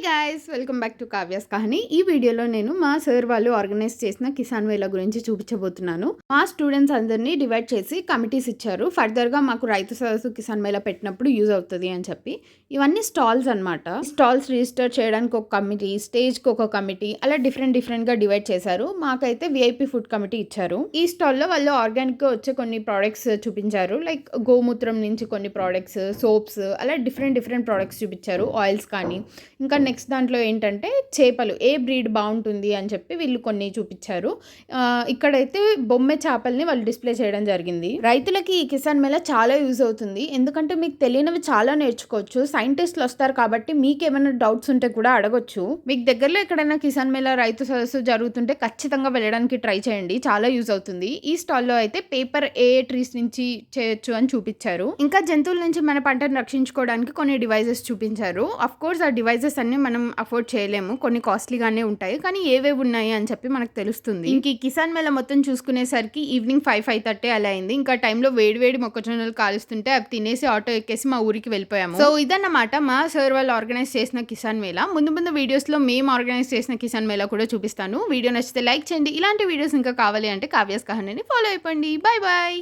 Guys welcome back to Kavya's Kahani. ఈ వీడియోలో నేను మా సార్ వాళ్ళు ఆర్గనైజ్ చేసిన కిసాన్ మేళా గురించి చూపించబోతున్నాను. మా స్టూడెంట్స్ అందరినీ డివైడ్ చేసి కమిటీస్ ఇచ్చారు. ఫర్దర్గా మాకు రైతు సదస్సు కిసాన్ మేళా పెట్టినప్పుడు యూజ్ అవుతుంది అని చెప్పి ఇవన్నీ స్టాల్స్ అనమాట. స్టాల్స్ రిజిస్టర్ చేయడానికి ఒక కమిటీ, స్టేజ్కి ఒక కమిటీ, అలా డిఫరెంట్గా డివైడ్ చేశారు. మాకైతే విఐపి ఫుడ్ కమిటీ ఇచ్చారు. ఈ స్టాల్లో వాళ్ళు ఆర్గానిక్గా వచ్చే కొన్ని ప్రోడక్ట్స్ చూపించారు. లైక్ గోమూత్రం నుంచి కొన్ని ప్రోడక్ట్స్, సోప్స్, అలా డిఫరెంట్ ప్రోడక్ట్స్ చూపించారు. ఆయిల్స్ కానీ, ఇంకా నెక్స్ట్ దాంట్లో ఏంటంటే చేపలు ఏ బ్రీడ్ బాగుంటుంది అని చెప్పి వీళ్ళు కొన్ని చూపించారు. ఇక్కడైతే బొమ్మె చేపల్ని వాళ్ళు డిస్ప్లే చేయడం జరిగింది. రైతులకి ఈ కిసాన్ మేళా చాలా యూజ్ అవుతుంది. ఎందుకంటే మీకు తెలియనివి చాలా నేర్చుకోవచ్చు. సైంటిస్టులు వస్తారు కాబట్టి మీకు ఏమైనా డౌట్స్ ఉంటే కూడా అడగొచ్చు. మీకు దగ్గరలో ఎక్కడైనా కిసాన్ మేళా రైతు సదస్సు జరుగుతుంటే ఖచ్చితంగా వెళ్ళడానికి ట్రై చేయండి, చాలా యూజ్ అవుతుంది. ఈ స్టాల్లో అయితే పేపర్ ఏ ట్రీస్ నుంచి చేయొచ్చు అని చూపించారు. ఇంకా జంతువుల నుంచి మన పంటను రక్షించుకోవడానికి కొన్ని డివైజెస్ చూపించారు. అఫ్ కోర్స్ ఆ డివైజెస్ అన్ని మనం అఫోర్డ్ చేయలేము, కొన్ని కాస్ట్లీగానే ఉంటాయి. కానీ ఏవేవి ఉన్నాయి అని చెప్పి మనకు తెలుస్తుంది. ఇంక ఈ కిసాన్ మేళా మొత్తం చూసుకునేసరికి ఈవినింగ్ 5-5:30 అలా అయింది. ఇంకా టైంలో వేడి మొక్కజొన్నలు కాలుస్తుంటే అవి తినేసి ఆటో ఎక్కేసి మా ఊరికి వెళ్ళిపోయాము. సో ఇదన్నమాట మా సార్ వాళ్ళు ఆర్గనైజ్ చేసిన కిసాన్ మేళా. ముందు వీడియోస్లో మేము ఆర్గనైజ్ చేసిన కిసాన్ మేళా కూడా చూపిస్తాను. వీడియో నచ్చితే లైక్ చేయండి. ఇలాంటి వీడియోస్ ఇంకా కావాలి అంటే కావ్యాస్ కహానిని ఫాలో అయిపోండి. బాయ్.